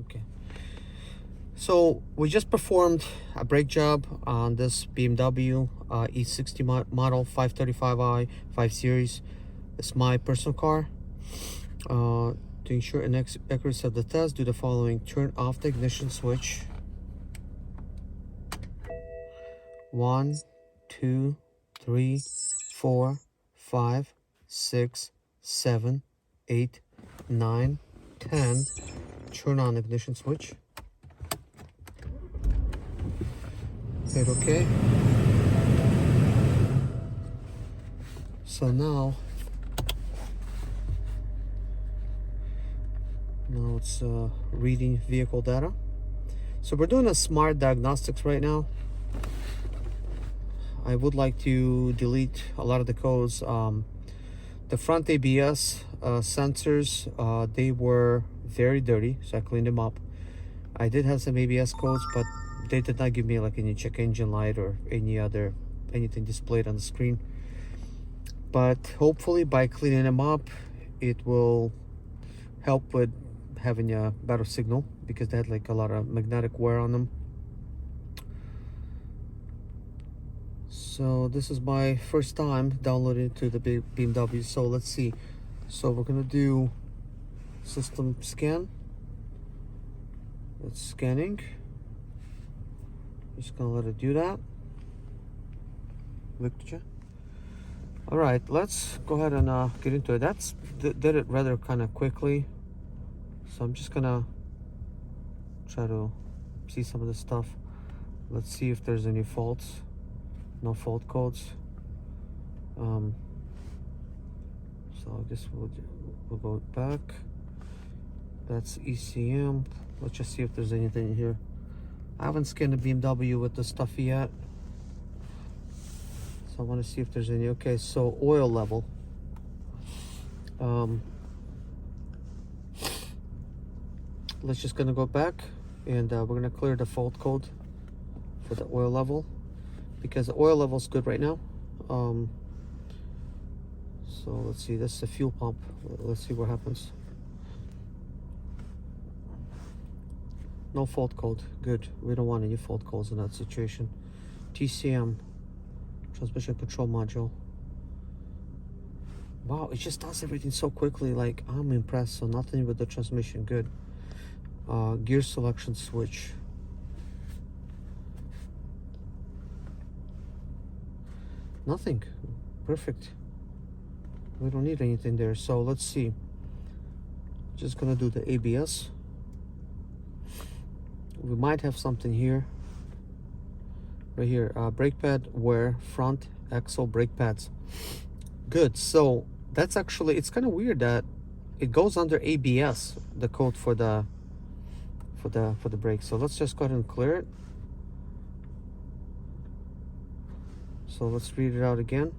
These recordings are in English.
Okay. So we just performed a brake job on this BMW E60 model 535i 5 Series. It's my personal car. To ensure an accuracy of the test, do the following. Turn off the ignition switch. 1, 2, 3, 4, 5, 6, 7, 8, 9, 10. Turn on ignition switch. Hit OK. So now it's reading vehicle data. So we're doing a smart diagnostics right now. I would like to delete a lot of the codes. The front ABS sensors, they were very dirty, so I cleaned them up. I did have some ABS codes, but they did not give me like any check engine light or anything displayed on the screen. But hopefully by cleaning them up, it will help with having a better signal, because they had like a lot of magnetic wear on them. So this is my first time downloading to the BMW. So let's see. So we're gonna do system scan. It's scanning. Just gonna let it do that. All right, let's go ahead and get into it. Did it rather kind of quickly. So I'm just gonna try to see some of the stuff. Let's see if there's any faults. No fault codes. So I guess we'll go back. That's ECM. Let's just see if there's anything here. I haven't scanned the BMW with the stuff yet, so I want to see if there's any. Okay, so oil level. Let's just gonna go back and we're gonna clear the fault code for the oil level, because the oil level is good right now. So let's see, this is a fuel pump. Let's see what happens. No fault code, good. We don't want any fault codes in that situation. TCM, transmission control module. Wow, it just does everything so quickly. Like, I'm impressed. So nothing with the transmission, good. Gear selection switch. Nothing, perfect. We don't need anything there. So let's see. Just gonna do the ABS. We might have something here. Right here, brake pad wear, front axle brake pads. Good. So that's actually, it's kind of weird that it goes under ABS, the code for the brake. So let's just go ahead and clear it. So let's read it out again.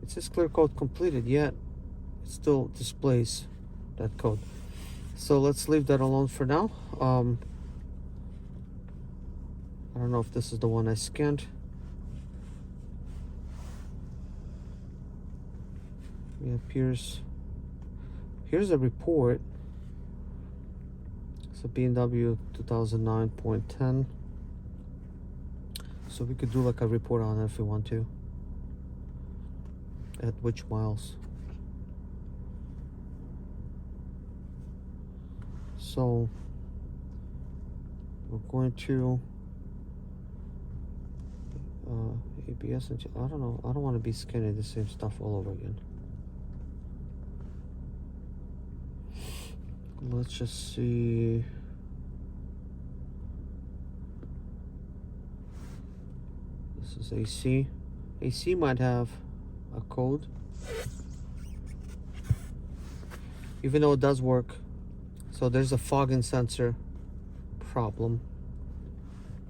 It says clear code completed, yet it still displays that code. So let's leave that alone for now. I don't know if this is the one I scanned. It appears, here's a report. It's a BMW 2009.10. So we could do like a report on it if we want to. At which miles. So we're going to ABS and I don't know. I don't want to be scanning the same stuff all over again. Let's just see. This is AC. AC might have a code, even though it does work. So there's a fogging sensor problem.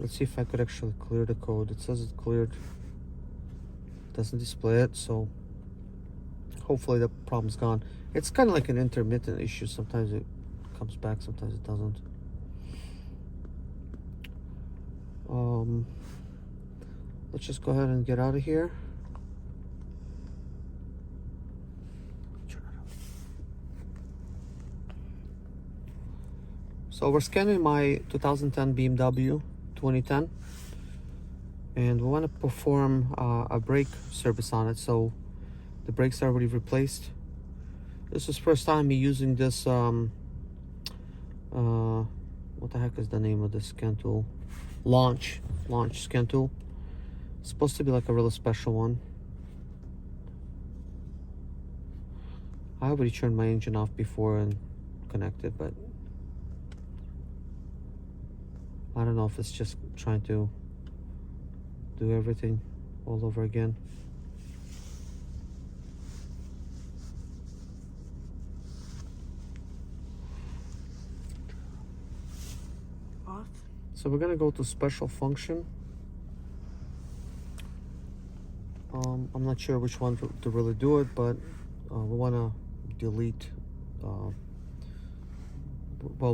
Let's see if I could actually clear the code. It says it cleared. Doesn't display it, so hopefully the problem's gone. It's kind of like an intermittent issue. Sometimes it comes back, sometimes it doesn't. Let's just go ahead and get out of here. So we're scanning my 2010 BMW 2010, and we want to perform a brake service on it. So the brakes are already replaced. This is first time me using this what the heck is the name of this scan tool? Launch scan tool. It's supposed to be like a really special one. I already turned my engine off before and connected, but I don't know if it's just trying to do everything all over again. Off. So we're gonna go to special function. I'm not sure which one to really do it, but we want to delete. Well,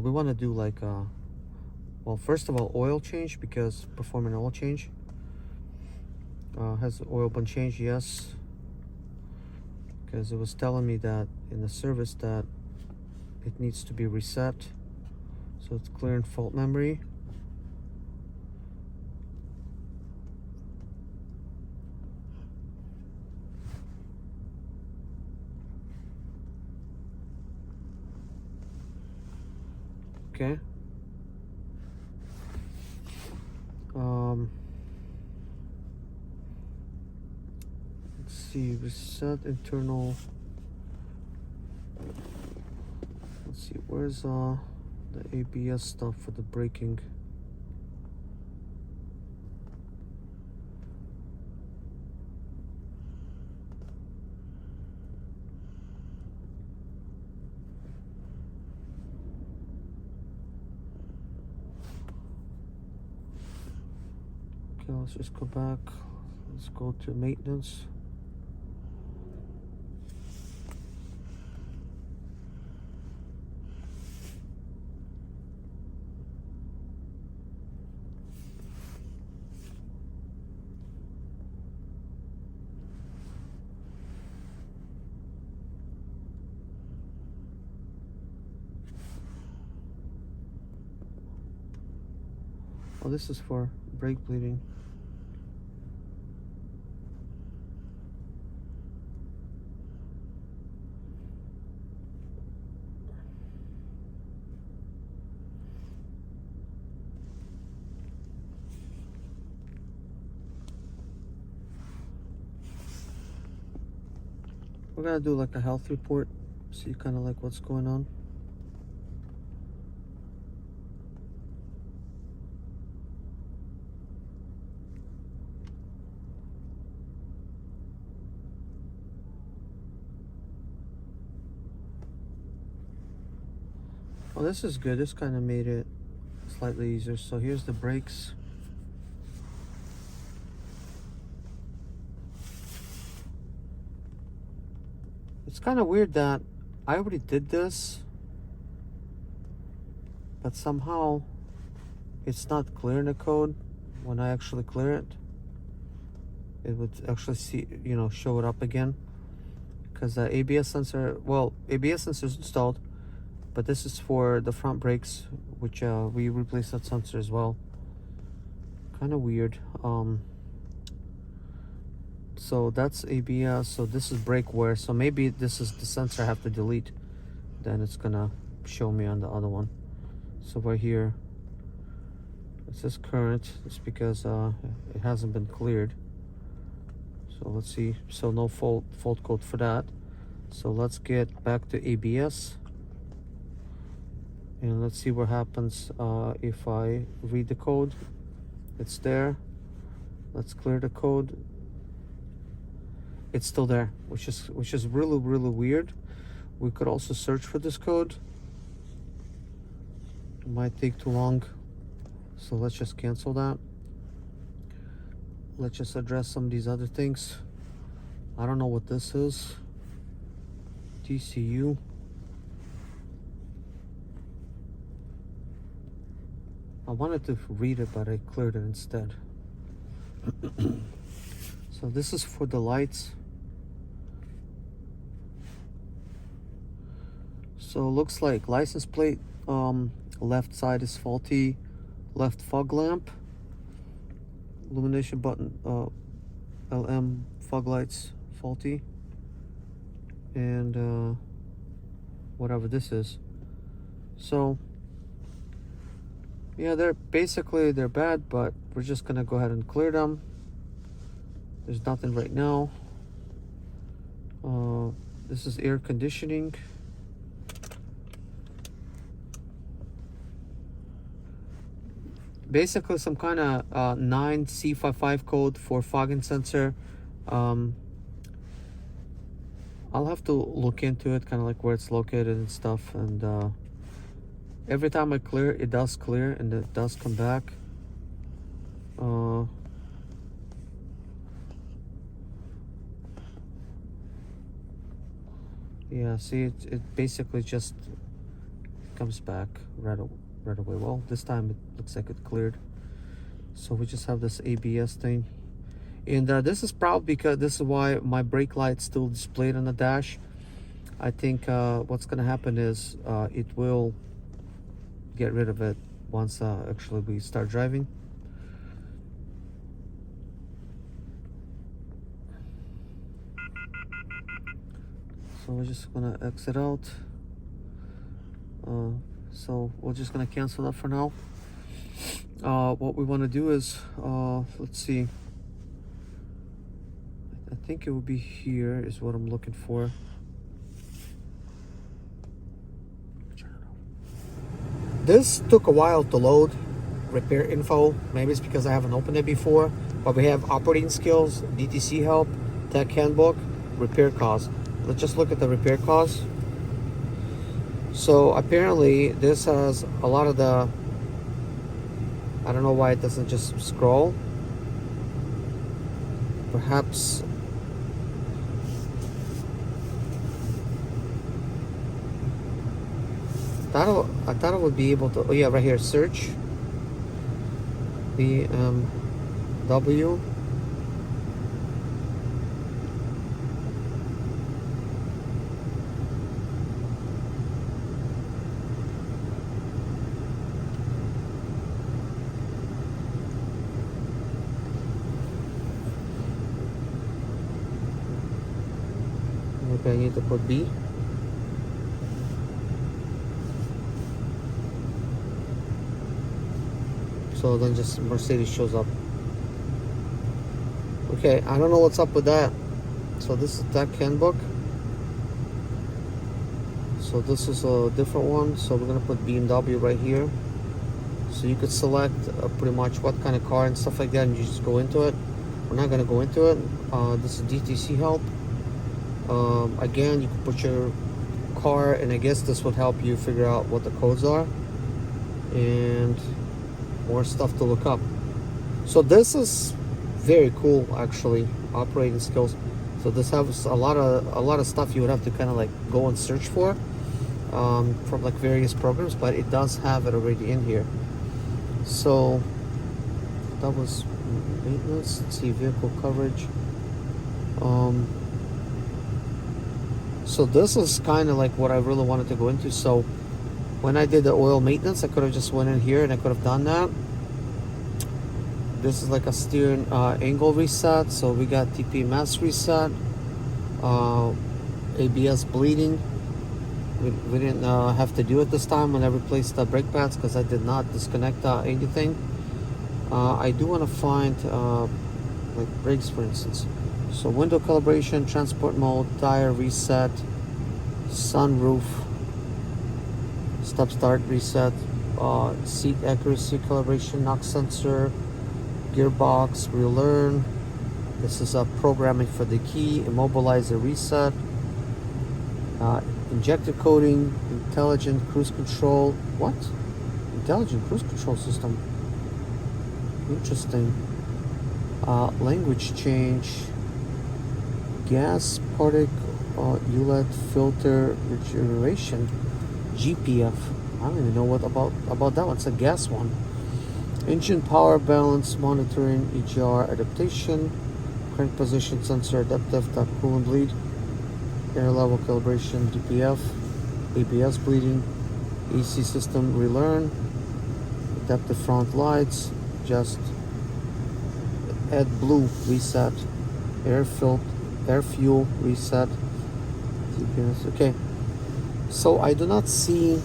we want to do like well, first of all, oil change, because performing oil change. Has the oil been changed? Yes, because it was telling me that in the service that it needs to be reset, so it's clearing fault memory. Okay. Let's see, reset internal. Let's see, where's the ABS stuff for the braking? Okay, let's just go back. Let's go to maintenance. Oh, this is for brake bleeding. We're gonna do like a health report, see kind of like what's going on. Well, this is good. This kind of made it slightly easier. So here's the brakes. It's kind of weird that I already did this, but somehow it's not clearing the code. When I actually clear it, it would actually see, you know, show it up again. Because the ABS sensor, well, ABS sensor is installed, but this is for the front brakes, which we replaced that sensor as well. Kind of weird. So that's ABS, so this is brake wear, so maybe this is the sensor I have to delete, then it's gonna show me on the other one. So right here it says current. It's because it hasn't been cleared. So let's see, so no fault code for that. So let's get back to ABS and let's see what happens if I read the code. It's there. Let's clear the code. It's still there, which is really weird. We could also search for this code. It might take too long, so let's just cancel that. Let's just address some of these other things. I don't know what this is. TCU. I wanted to read it, but I cleared it instead. So this is for the lights. So it looks like license plate Left side is faulty. Left fog lamp. Illumination button, LM fog lights faulty. And whatever this is. So yeah, they're bad, but we're just gonna go ahead and clear them. There's nothing right now. This is air conditioning. Basically some kind of 9C55 code for fogging sensor. I'll have to look into it, kind of like where it's located and stuff. And every time I clear, it does clear and it does come back. Yeah, see, it basically just comes back right away. Well, this time it looks like it cleared. So we just have this ABS thing. And this is probably because this is why my brake light's still displayed on the dash. I think what's gonna happen is it will get rid of it once actually we start driving. So we're just gonna exit out. So we're just gonna cancel that for now. What we want to do is let's see, I think it will be here is what I'm looking for. This took a while to load. Repair info, maybe it's because I haven't opened it before, but we have operating skills, DTC help, tech handbook, repair cause. Let's just look at the repair cause. So apparently this has a lot of the, I don't know why it doesn't just scroll. Perhaps I thought I would be able to, oh yeah, right here, search BMW maybe I need to put B. So then just Mercedes shows up. Okay, I don't know what's up with that. So this is tech handbook. So this is a different one. So we're gonna put BMW right here. So you could select pretty much what kind of car and stuff like that, and you just go into it. We're not gonna go into it. This is DTC help. Again, you can put your car, and I guess this would help you figure out what the codes are. And more stuff to look up. So this is very cool, actually. Operating skills. So this has a lot of stuff you would have to kind of like go and search for from like various programs, but it does have it already in here. So that was maintenance. Let's see, vehicle coverage. So this is kind of like what I really wanted to go into. So when I did the oil maintenance, I could have just went in here and I could have done that. This is like a steering angle reset. So we got TPMS reset, ABS bleeding. We didn't have to do it this time when I replaced the brake pads because I did not disconnect anything. I do want to find like brakes, for instance. So window calibration, transport mode, tire reset, sunroof, stop start reset, seat accuracy calibration, knock sensor, gearbox, relearn. This is programming for the key, immobilizer reset, injector coding, intelligent cruise control. What? Intelligent cruise control system. Interesting. Language change, gas particle ULED filter regeneration, GPF. I don't even know what about that one. It's a gas one. Engine power balance monitoring, EGR adaptation, crank position sensor, adaptive coolant bleed, air level calibration, DPF, ABS bleeding, EC system relearn, adaptive front lights, just add blue, reset, air fuel reset, TPS. Okay, so I do not see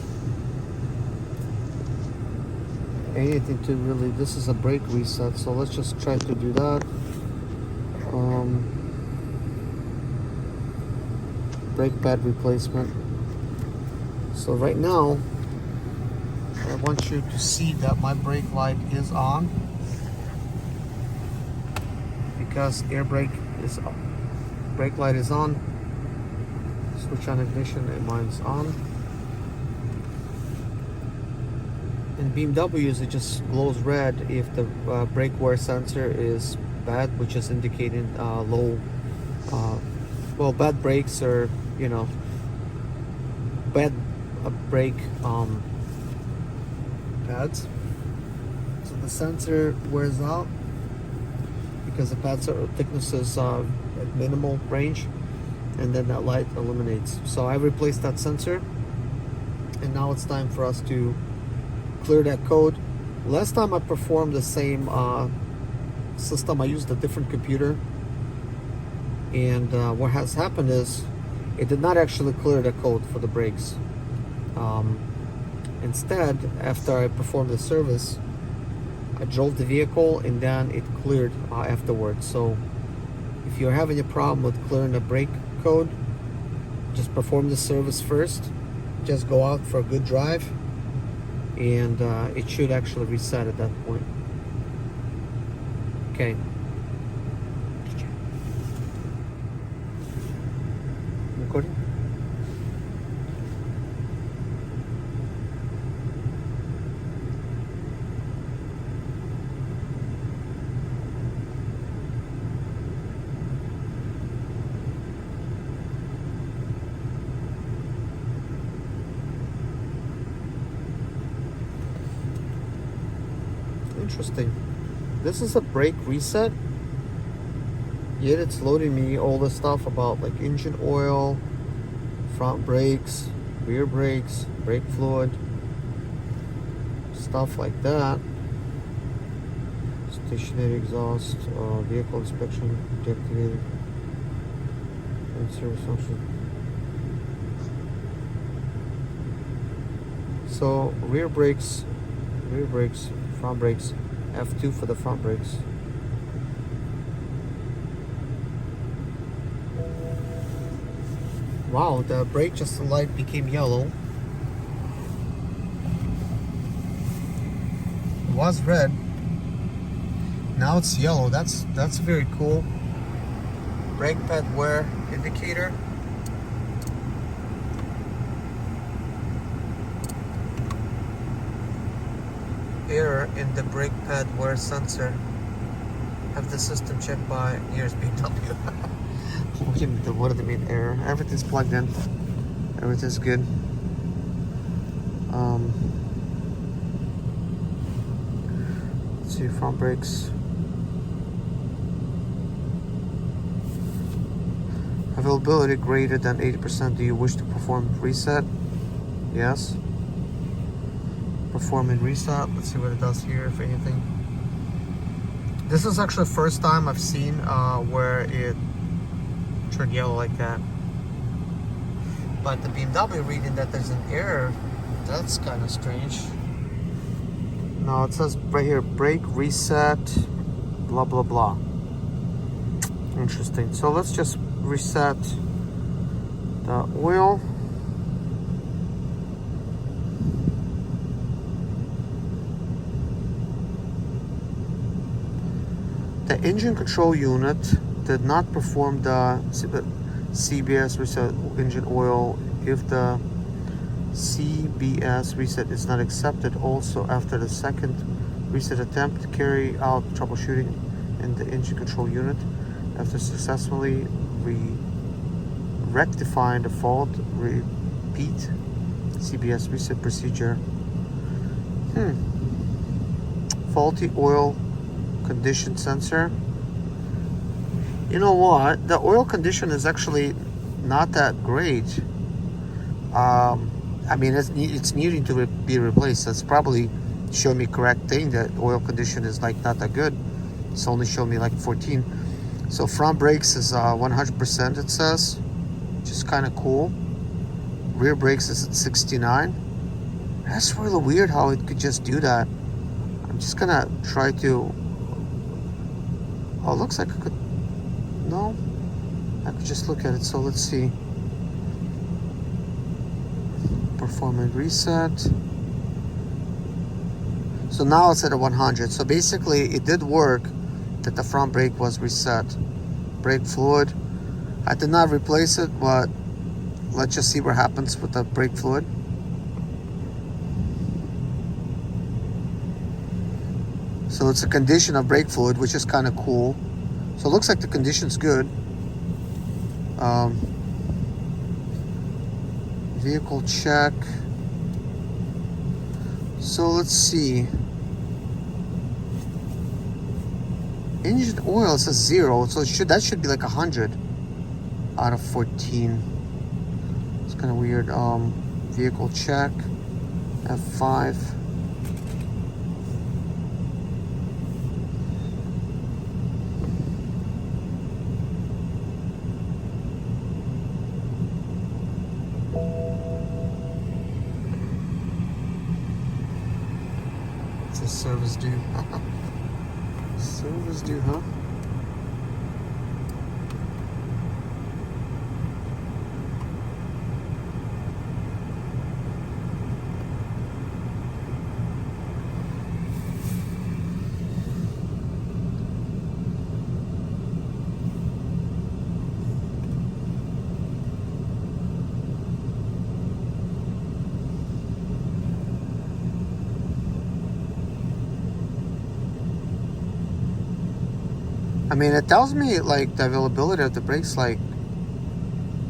anything to really. This is a brake reset, so let's just try to do that. Brake pad replacement. So right now I want you to see that my brake light is on because air brake is up. Brake light is on. Switch on ignition and mine's on. In BMWs it just glows red if the brake wear sensor is bad, which is indicating low well, bad brakes, or you know, bad brake pads. So the sensor wears out because the pads are thicknesses at minimal range, and then that light illuminates. So I replaced that sensor, and now it's time for us to clear that code. Last time I performed the same system, I used a different computer, and what has happened is it did not actually clear the code for the brakes. Instead, after I performed the service, I drove the vehicle and then it cleared afterwards. So if you're having a problem with clearing the brake code, just perform the service first, just go out for a good drive, and it should actually reset at that point. Okay. Recording? Interesting. This is a brake reset, yet it's loading me all the stuff about like engine oil, front brakes, rear brakes, brake fluid, stuff like that. Stationary exhaust, vehicle inspection, deactivated, and service function. So rear brakes, front brakes, F2 for the front brakes. Wow, the brake just light became yellow. It was red. Now it's yellow. That's very cool. Brake pad wear indicator. Error in the brake pad wear sensor. Have the system checked by years BMW. What do they mean error? Everything's plugged in. Everything's good. Let's see, front brakes. Availability greater than 80%. Do you wish to perform reset? Yes. Performing reset. Let's see what it does here, if anything. This is actually the first time I've seen where it turned yellow like that. But the BMW reading that there's an error, that's kind of strange. No, it says right here, brake reset, blah blah blah. Interesting. So let's just reset the oil. The engine control unit did not perform the CBS reset engine oil if the CBS reset is not accepted. Also, after the second reset attempt, carry out troubleshooting in the engine control unit. After successfully rectifying the fault, repeat CBS reset procedure. Faulty oil condition sensor. You know what? The oil condition is actually not that great. I mean, it's needing to be replaced. That's probably showing me correct thing that oil condition is like not that good. It's only showing me like 14. So front brakes is 100%, it says, which is kind of cool. Rear brakes is at 69. That's really weird how it could just do that. I'm just gonna try to. Oh, it looks like I could. No, I could just look at it. So let's see. Performance reset. So now it's at a 100. So basically it did work that the front brake was reset. Brake fluid. I did not replace it, but let's just see what happens with the brake fluid. So it's a condition of brake fluid, which is kind of cool. So it looks like the condition's good. Vehicle check. So let's see. Engine oil says 0, so that should be like 100 out of 14. It's kind of weird. Vehicle check. F5. It's a service due. Service due, huh? I mean, it tells me like the availability of the brakes like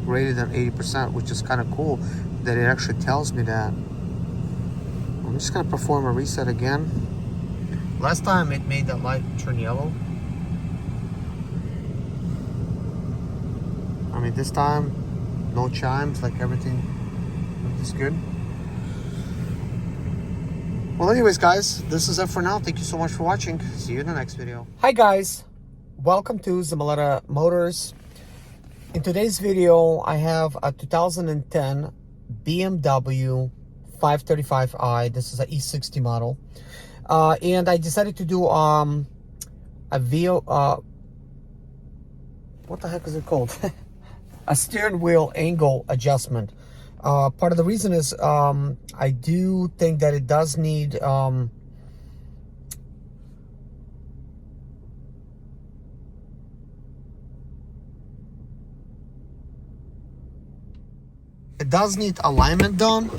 greater than 80%, which is kind of cool that it actually tells me that. I'm just gonna perform a reset again. Last time it made that light turn yellow. I mean, this time no chimes, like everything is good. Well, anyways, guys, this is it for now. Thank you so much for watching. See you in the next video. Hi guys, welcome to Zamaleta Motors. In today's video, I have a 2010 BMW 535i. This is an E60 model. And I decided to do a what the heck is it called? A steering wheel angle adjustment. Part of the reason is I do think that it does need alignment done,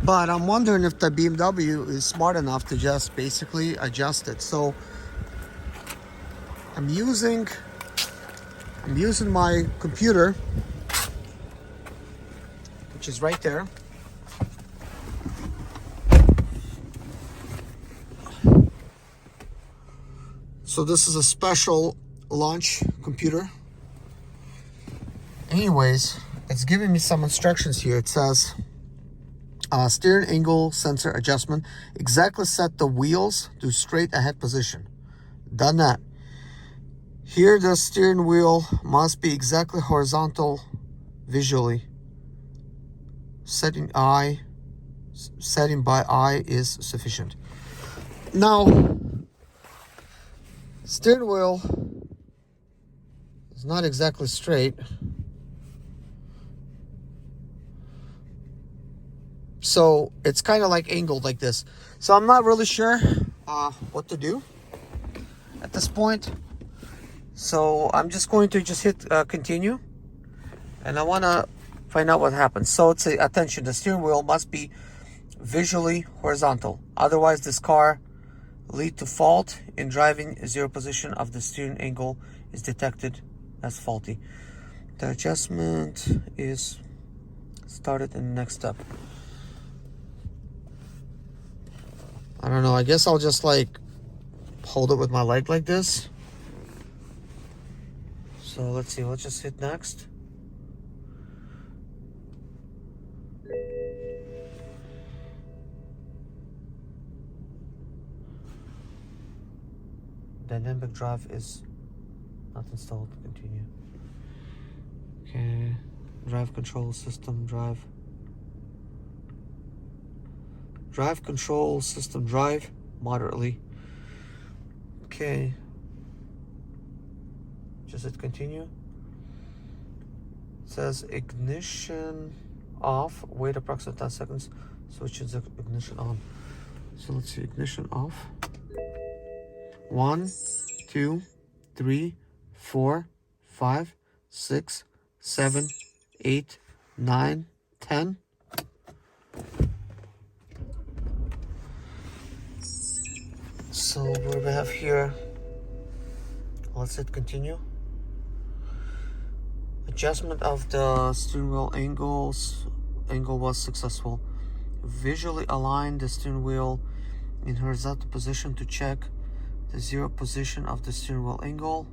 but I'm wondering if the BMW is smart enough to just basically adjust it. So I'm using my computer, which is right there. So this is a special launch computer. Anyways, it's giving me some instructions here. It says steering angle sensor adjustment. Exactly set the wheels to straight ahead position. Done that. Here the steering wheel must be exactly horizontal visually. Setting by eye is sufficient. Now, steering wheel is not exactly straight. So it's kind of like angled like this. So I'm not really sure what to do at this point. So I'm just going to hit continue. And I want to find out what happens. So it's attention, the steering wheel must be visually horizontal. Otherwise this car lead to fault in driving. Zero position of the steering angle is detected as faulty. The adjustment is started in the next step. I don't know, I guess I'll just like hold it with my leg like this. So let's see, let's just hit next. Dynamic drive is not installed. Continue. Okay. Drive control system drive. Drive control system drive moderately. Okay. Just hit continue. It says ignition off. Wait approximately 10 seconds. Switch the ignition on. So let's see. Ignition off. 1, 2, 3, 4, 5, 6, 7, 8, 9, 10. So what do we have here? Let's hit continue. Adjustment of the steering wheel angle was successful. Visually align the steering wheel in horizontal position to check the 0 position of the steering wheel angle.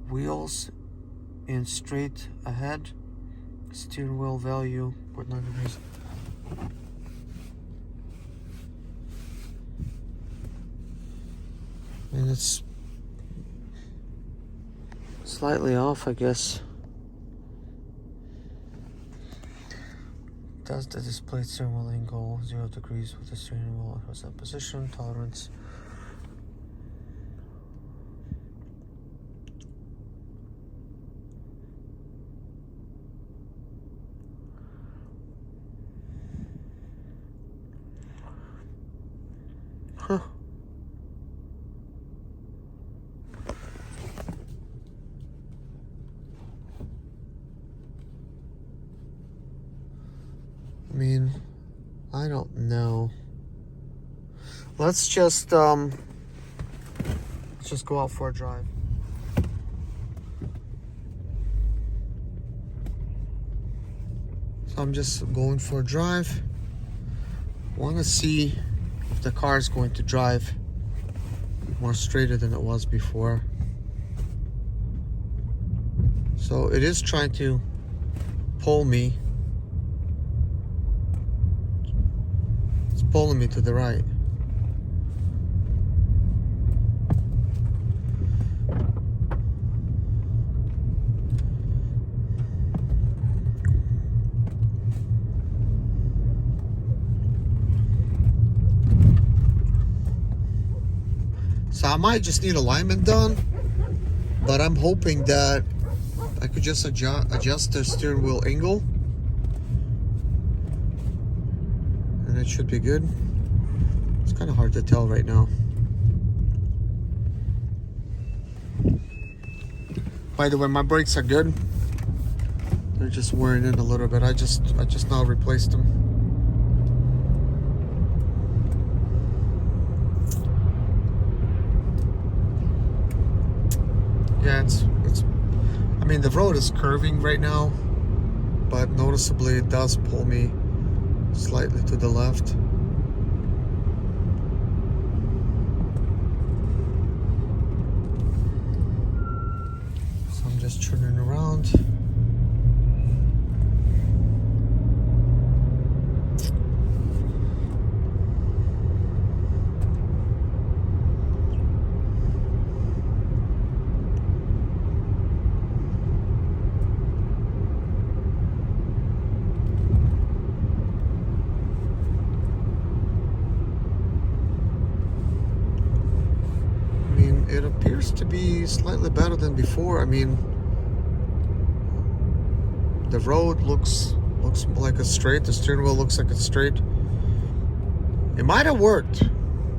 Wheels in straight ahead. Steering wheel value 49 degrees. And it's slightly off, I guess. Does the display steering wheel angle 0 degrees with the steering wheel in horizontal position? Tolerance. Huh. I mean, I don't know. Let's just go out for a drive. So I'm just going for a drive. Want to see if the car is going to drive more straighter than it was before. So it is trying to pull me. It's pulling me to the right. So I might just need alignment done, but I'm hoping that I could just adjust the steering wheel angle and it should be good. It's kind of hard to tell right now. By the way, my brakes are good. They're just wearing in a little bit. I just now replaced them. Yeah, it's I mean, the road is curving right now, but noticeably it does pull me slightly to the left. So I'm just turning around. It appears to be slightly better than before. I mean, the road looks like it's straight. The steering wheel looks like it's straight. It might have worked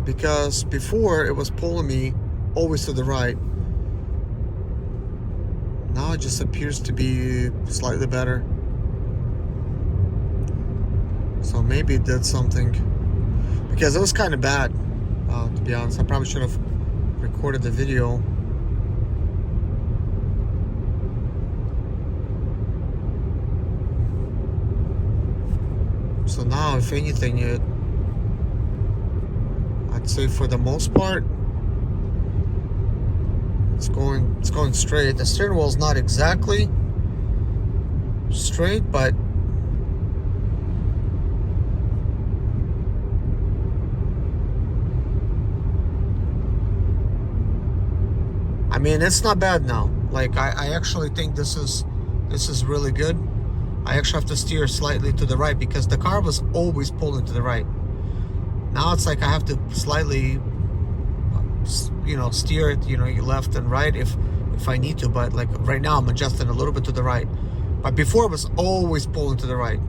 because before it was pulling me always to the right. Now it just appears to be slightly better. So maybe it did something, because it was kind of bad, to be honest. I probably should have recorded the video. So now, if anything, I'd say for the most part, it's going straight. The steering wheel is not exactly straight, but mean, it's not bad now. Like, I actually think this is really good. I actually have to steer slightly to the right because the car was always pulling to the right. Now it's like I have to slightly, you know, steer it, you know, left and right if I need to. But like right now I'm adjusting a little bit to the right. But before it was always pulling to the right.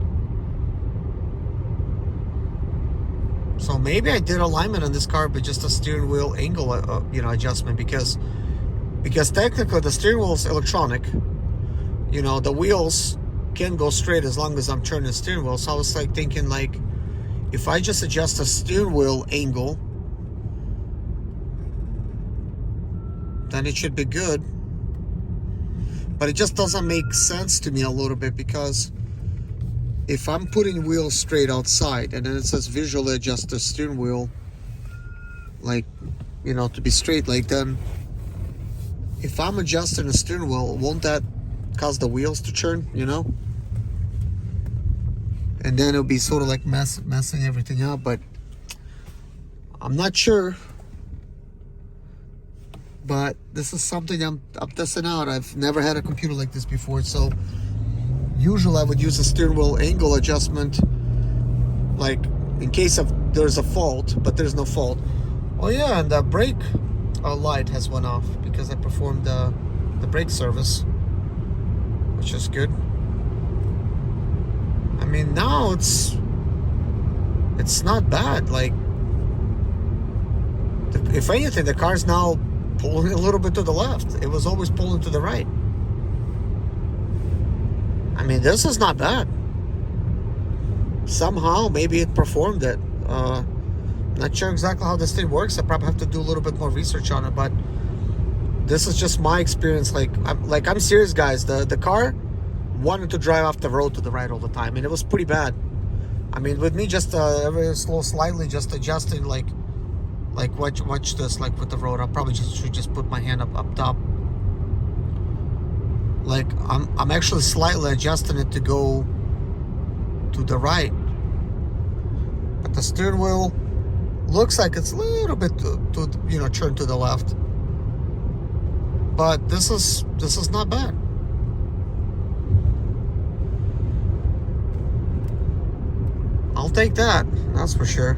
So maybe I did alignment on this car, but just a steering wheel angle, you know, adjustment because technically the steering wheel is electronic. You know, the wheels can go straight as long as I'm turning the steering wheel. So I was like thinking, like, if I just adjust the steering wheel angle, then it should be good. But it just doesn't make sense to me a little bit, because if I'm putting wheels straight outside and then it says visually adjust the steering wheel, like, you know, to be straight, like, then if I'm adjusting the steering wheel, won't that cause the wheels to turn, you know? And then it'll be sort of like messing everything up. But I'm not sure. But this is something I'm testing out. I've never had a computer like this before, so usually I would use a steering wheel angle adjustment, like in case of there's a fault, but there's no fault. Oh yeah, and the brake light has went off because I performed the brake service, which is good. I mean, now it's not bad. Like, if anything, the car's now pulling a little bit to the left. It was always pulling to the right. I mean, this is not bad. Somehow, maybe it performed it. Not sure exactly how this thing works. I probably have to do a little bit more research on it, but this is just my experience. I'm serious, guys. The car wanted to drive off the road to the right all the time, and it was pretty bad. I mean, with me just every slightly just adjusting, like watch this, like with the road. I probably should just put my hand up top. Like I'm actually slightly adjusting it to go to the right, but the steering wheel looks like it's a little bit to you know, turn to the left. But this is not bad. I'll take that, that's for sure.